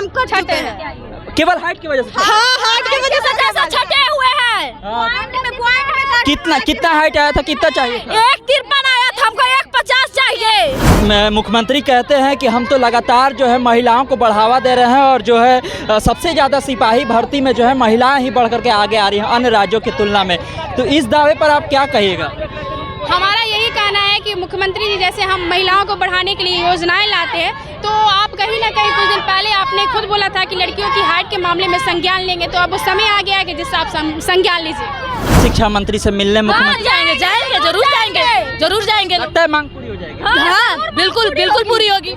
काम कर चुके हैं। केवल हाइट की वजह से? हाँ, हाइट की वजह से छटे हुए हैं। कितना हाइट आया था, कितना चाहिए था? 1.53 आया था, हमको 1.50 चाहिए। मुख्यमंत्री कहते हैं कि हम तो लगातार जो है महिलाओं को बढ़ावा दे रहे हैं और जो है सबसे ज़्यादा सिपाही भर्ती में जो है महिलाएं ही बढ़ करके आगे आ रही हैं अन्य राज्यों की तुलना में। तो इस दावे पर आप क्या कहिएगा? हमारा यही कहना है कि मुख्यमंत्री जी जैसे हम महिलाओं को बढ़ाने के लिए योजनाएं लाते हैं, तो आप कहीं ना कहीं कुछ दिन पहले आपने खुद बोला था कि लड़कियों की हाइट के मामले में संज्ञान लेंगे, तो अब वो समय आ गया है कि जिससे आप संज्ञान लीजिए। शिक्षा मंत्री से मिलने मुख्यमंत्री जाएंगे, जरूर जाएंगे। लगता है मांग पूरी हो जाएगी? हाँ, बिल्कुल पूरी होगी।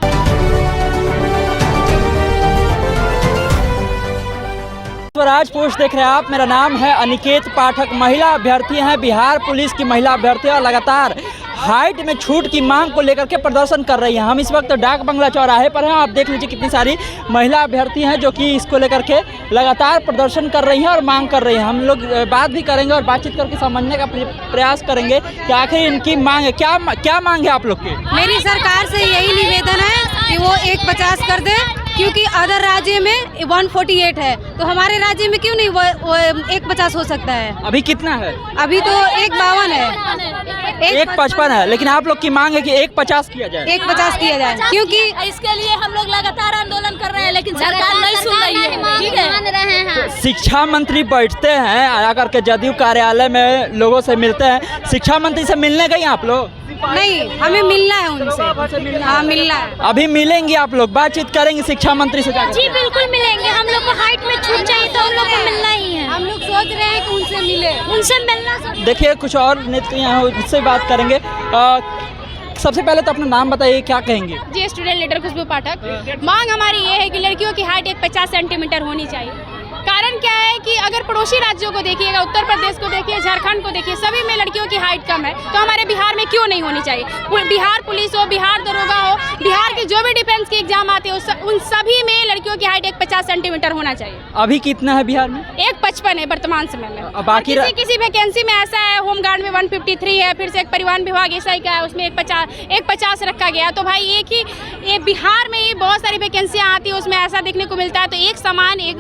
स्वराज पोस्ट देख रहे हैं आप। मेरा नाम है अनिकेत पाठक। महिला अभ्यर्थी हैं, बिहार पुलिस की महिला अभ्यर्थी और लगातार हाइट में छूट की मांग को लेकर के प्रदर्शन कर रही हैं। हम इस वक्त डाक बंगला चौराहे पर हैं। आप देख लीजिए कितनी सारी महिला अभ्यर्थी हैं जो कि इसको लेकर के लगातार प्रदर्शन कर रही हैं और मांग कर रही हैं। हम लोग बात भी करेंगे और बातचीत करके समझने का प्रयास करेंगे कि आखिर इनकी मांग है। क्या मांग है आप लोग की? मेरी सरकार से यही निवेदन है कि वो 1.50 कर दे, क्योंकि अदर राज्य में 148 है, तो हमारे राज्य में क्यों नहीं वो 1.50 हो सकता है? अभी कितना है? अभी तो 1.52 है, 1.55 है, लेकिन आप लोग की मांग है कि 1.50 किया जाए। 1.50 किया जाए, क्योंकि इसके लिए हम लोग लगातार आंदोलन कर रहे हैं, लेकिन सरकार नहीं सुन रही है। ठीक है, शिक्षा मंत्री बैठते हैं आकर के जदयू कार्यालय में लोगों से मिलते हैं। शिक्षा मंत्री से मिलने गए आप लोग? नहीं, हमें मिलना है उनसे। हाँ, मिलना है। अभी मिलेंगे आप लोग, बातचीत करेंगे शिक्षा मंत्री से जाकर? जी बिल्कुल मिलेंगे। हम लोग को हाइट में छूट चाहिए तो हम लोग को मिलना ही है। हम लोग सोच रहे हैं कि उनसे मिले, उनसे मिलना। देखिए कुछ और नेता हैं, उससे बात करेंगे। सबसे पहले तो अपना नाम बताइए, क्या कहेंगे? जी, स्टूडेंट लीडर खुशबू पाठक। मांग हमारी ये है कि लड़कियों की हाइट 1.50 सेंटीमीटर होनी चाहिए। कारण क्या है कि अगर पड़ोसी राज्यों को देखिएगा, उत्तर प्रदेश को देखिए, झारखंड को देखिए, सभी में लड़कियों की हाइट कम है, तो हमारे बिहार में क्यों नहीं होनी चाहिए? बिहार पुलिस हो, बिहार दरोगा हो, बिहार के जो भी डिफेंस के एग्जाम आते हैं उन सभी में लड़कियों की हाइट 1.50 सेंटीमीटर होना चाहिए। अभी कितना है बिहार में? 1.55 है वर्तमान समय में। बाकी किसी वैकेंसी में ऐसा है, होमगार्ड में 153 है, फिर से एक परिवहन विभाग ऐसा ही का है, उसमें 150 रखा गया। तो भाई ये बिहार में ही बहुत सारी वैकेंसियाँ आती है, उसमें ऐसा देखने को मिलता है। तो एक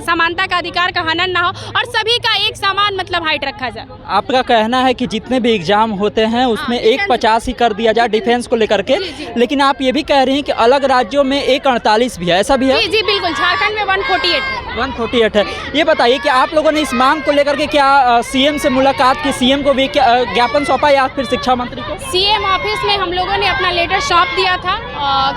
समानता का अधिकार का हनन ना हो और सभी का एक समान मतलब हाइट रखा जाए। आपका कहना है कि जितने भी एग्जाम होते हैं उसमें 1.50 ही कर दिया जाए डिफेंस को लेकर के, लेकिन आप ये भी कह रही हैं कि अलग राज्यों में 1.48 भी है, ऐसा भी है? जी बिल्कुल, झारखंड में 148 है। ये बताइए कि आप लोगों ने इस मांग को लेकर के क्या सीएम से मुलाकात की, सीएम को भी ज्ञापन सौंपा या फिर शिक्षा मंत्री को? सीएम ऑफिस में हम लोगों ने अपना लेटर सौंप दिया था,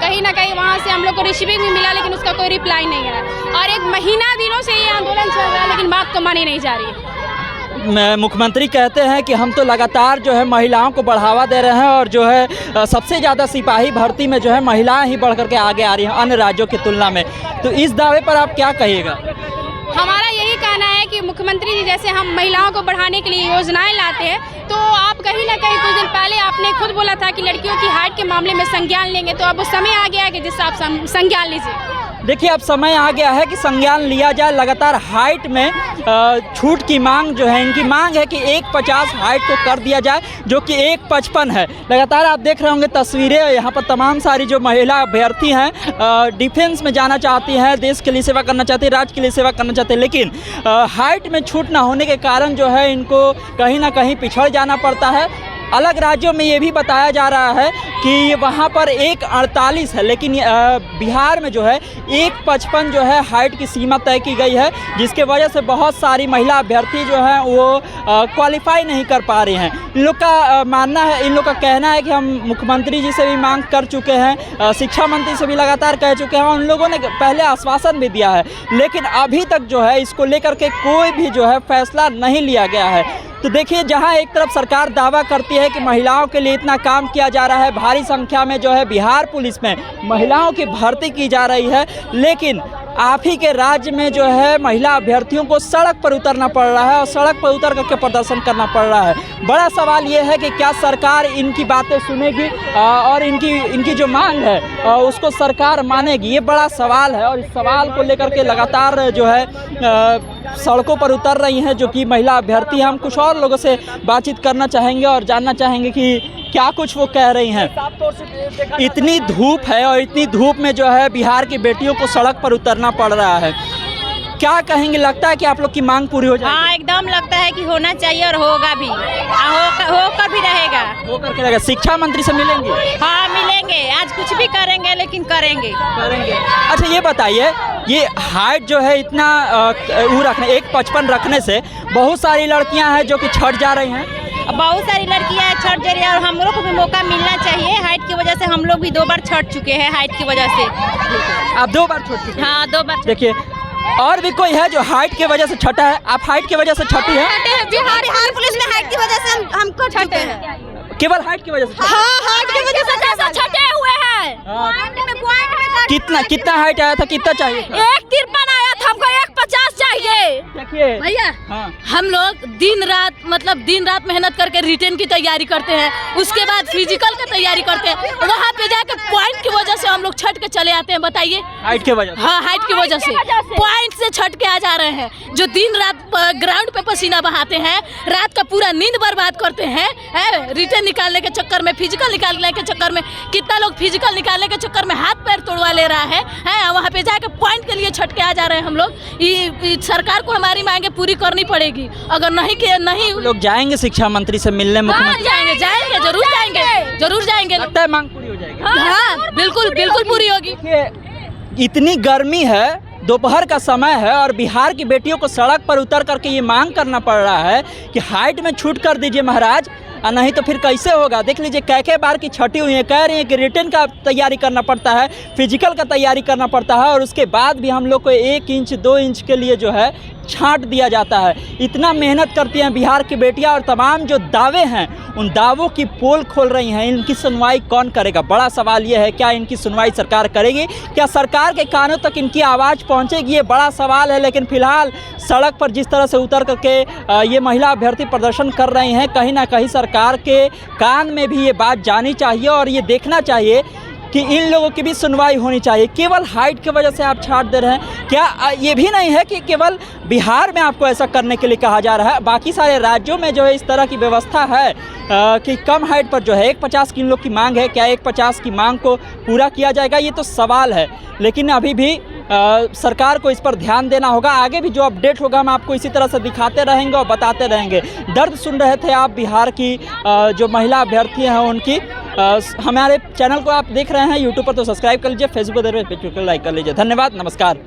कहीं ना कहीं वहाँ से हम लोग को रिसीविंग भी मिला, लेकिन उसका कोई रिप्लाई नहीं है। और 1 महीना दिनों से ये आंदोलन चल रहा है, लेकिन बात तो मानी नहीं जा रही है। मुख्यमंत्री कहते हैं कि हम तो लगातार जो है महिलाओं को बढ़ावा दे रहे हैं और जो है सबसे ज़्यादा सिपाही भर्ती में जो है महिलाएं ही बढ़ करके आगे आ रही हैं अन्य राज्यों की तुलना में। तो इस दावे पर आप क्या कहिएगा? हमारा यही कहना है कि मुख्यमंत्री जी जैसे हम महिलाओं को बढ़ाने के लिए योजनाएं लाते हैं, तो आप कहीं ना कहीं कुछ दिन पहले आपने खुद बोला था कि लड़कियों की हाइट के मामले में संज्ञान लेंगे, तो अब वो समय आ गया है कि जिससे आप संज्ञान लीजिए। देखिए अब समय आ गया है कि संज्ञान लिया जाए। लगातार हाइट में छूट की मांग जो है, इनकी मांग है कि 1.50 हाइट को कर दिया जाए, जो कि 1.55 है। लगातार आप देख रहे होंगे तस्वीरें, यहाँ पर तमाम सारी जो महिला अभ्यर्थी हैं डिफेंस में जाना चाहती हैं, देश के लिए सेवा करना चाहती है, राज्य के लिए सेवा करना चाहती है, लेकिन हाइट में छूट ना होने के कारण जो है इनको कहीं ना कहीं पिछड़ जाना पड़ता है। अलग राज्यों में ये भी बताया जा रहा है कि वहाँ पर 1.48 है, लेकिन बिहार में जो है 1.55 जो है हाइट की सीमा तय की गई है, जिसके वजह से बहुत सारी महिला अभ्यर्थी जो हैं वो क्वालिफाई नहीं कर पा रही हैं। इन लोग का मानना है, इन लोग का कहना है कि हम मुख्यमंत्री जी से भी मांग कर चुके हैं, शिक्षा मंत्री से भी लगातार कह चुके हैं, उन लोगों ने पहले आश्वासन भी दिया है, लेकिन अभी तक जो है इसको लेकर के कोई भी जो है फैसला नहीं लिया गया है। तो देखिए, जहां एक तरफ सरकार दावा करती है कि महिलाओं के लिए इतना काम किया जा रहा है, भारी संख्या में जो है बिहार पुलिस में महिलाओं की भर्ती की जा रही है, लेकिन आप ही के राज्य में जो है महिला अभ्यर्थियों को सड़क पर उतरना पड़ रहा है और सड़क पर उतर करके प्रदर्शन करना पड़ रहा है। बड़ा सवाल ये है कि क्या सरकार इनकी बातें सुनेगी और इनकी जो मांग है उसको सरकार मानेगी? ये बड़ा सवाल है और इस सवाल को लेकर के लगातार जो है सड़कों पर उतर रही हैं जो कि महिला अभ्यर्थी हैं। हम कुछ और लोगों से बातचीत करना चाहेंगे और जानना चाहेंगे कि क्या कुछ वो कह रही हैं। इतनी धूप है और इतनी धूप में जो है बिहार की बेटियों को सड़क पर उतरना पड़ रहा है, क्या कहेंगे? लगता है कि आप लोग की मांग पूरी हो जाएगी? हाँ, एकदम लगता है कि होना चाहिए और होगा भी, होकर भी रहेगा। होकर के रहेगा। शिक्षा मंत्री से मिलेंगे? हाँ, मिलेंगे। आज कुछ भी करेंगे लेकिन करेंगे। अच्छा ये बताइए, ये हाइट जो है इतना वो रखने 1.55 रखने से बहुत सारी लड़कियां हैं जो कि छट जा रही हैं। बहुत सारी लड़कियां छट जा रही है और हम लोग को भी मौका मिलना चाहिए। हाइट की वजह से हम लोग भी 2 बार छट चुके हैं हाइट की वजह से। आप 2 बार छट चुके हैं? हाँ, 2 बार। देखिए और भी कोई है जो हाइट की वजह से छटा है? आप हाइट की वजह से छटी है? बिहार पुलिस में हाइट की वजह से हमको छटे हैं। केवल हाइट की वजह से? हाँ, हाइट की वजह से छटे हुए हैं। कितना हाइट आया था? कितना चाहिए था? 1.53 आया था, हमको 1.50 चाहिए। देखिए भैया, हम लोग दिन रात मेहनत करके रिटेन की तैयारी करते हैं, उसके बाद फिजिकल की तैयारी करते हैं, वहाँ पे जाकर पॉइंट की वजह से हम लोग छट के चले आते हैं। बताइए, हाइट की वजह से? हाँ, हाइट की वजह से पॉइंट से छट के आ जा रहे हैं। जो दिन रात ग्राउंड पे पसीना बहाते हैं, रात का पूरा नींद बर्बाद करते हैं, रिटेन निकालने के चक्कर में, फिजिकल निकालने के चक्कर में। कितना लोग फिजिकल निकालने के चक्कर में हाथ पैर तोड़वा ले रहा है, वहाँ पे जाके पॉइंट के लिए छट के आ जा रहे हैं हम लोग। सरकार को हमारी मांगे पूरी करनी पड़ेगी। अगर नहीं लोग जाएंगे शिक्षा मंत्री से मिलने? मुख्यमंत्री जाएंगे, जरूर जाएंगे। लगता है मांग पूरी हो जाएगी? हाँ, बिल्कुल पूरी होगी। इतनी गर्मी है, दोपहर का समय है और बिहार की बेटियों को सड़क पर उतर करके ये मांग करना पड़ रहा है कि हाइट में छूट कर दीजिए महाराज, नहीं तो फिर कैसे होगा। देख लीजिए कै बार की छटी हुई है, कह रही हैं कि रिटन का तैयारी करना पड़ता है, फिजिकल का तैयारी करना पड़ता है और उसके बाद भी हम लोग को 1 इंच 2 इंच के लिए जो है छांट दिया जाता है। इतना मेहनत करती हैं बिहार की बेटियां और तमाम जो दावे हैं उन दावों की पोल खोल रही हैं। इनकी सुनवाई कौन करेगा? बड़ा सवाल ये है, क्या इनकी सुनवाई सरकार करेगी? क्या सरकार के कानों तक इनकी आवाज़ पहुंचेगी? ये बड़ा सवाल है। लेकिन फिलहाल सड़क पर जिस तरह से उतर करके ये महिला अभ्यर्थी प्रदर्शन कर रही हैं, कहीं ना कहीं सरकार के कान में भी ये बात जानी चाहिए और ये देखना चाहिए कि इन लोगों की भी सुनवाई होनी चाहिए। केवल हाइट की वजह से आप छाट दे रहे हैं, क्या ये भी नहीं है कि केवल बिहार में आपको ऐसा करने के लिए कहा जा रहा है? बाकी सारे राज्यों में जो है इस तरह की व्यवस्था है कि कम हाइट पर जो है 1.50 की इन लोग की मांग है। क्या 1.50 की मांग को पूरा किया जाएगा? ये तो सवाल है। लेकिन अभी भी सरकार को इस पर ध्यान देना होगा। आगे भी जो अपडेट होगा हम आपको इसी तरह से दिखाते रहेंगे और बताते रहेंगे। दर्द सुन रहे थे आप बिहार की जो महिला अभ्यर्थी हैं उनकी। हमारे चैनल को आप देख रहे हैं यूट्यूब पर तो सब्सक्राइब कर लीजिए, फेसबुक पर लाइक कर लीजिए। धन्यवाद, नमस्कार।